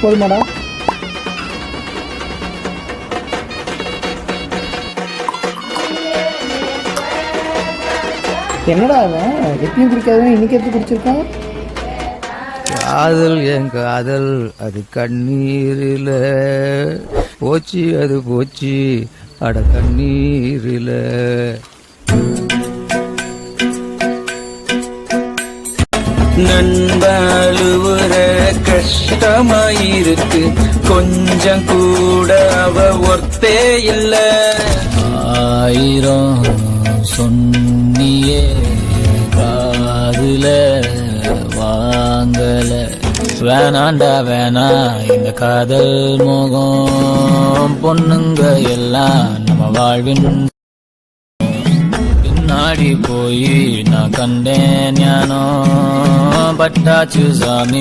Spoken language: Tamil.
போதுமாடா? என்னடா அவன் எப்பயும் குடிக்காதவன் இன்னைக்கு எடுத்து குடிச்சிருக்கான்? காதல் என் காதல் அது கண்ணீரில போச்சு, அது போச்சு அட கண்ணீரில. நண்பழுவுற கஷ்டமாயிருக்கு, கொஞ்சம் கூட அவ ஒர்த்தே இல்ல. ஆயிரம் சொன்னியே காதுல வாங்கல, வேணாண்டா வேணா இந்த காதல் மோகம். பொண்ணுங்க எல்லாம் நம்ம வாழ்வின் பின்னாடி போய் நான் கண்டேன் ஞானம் பட்டாச்சு சாமி.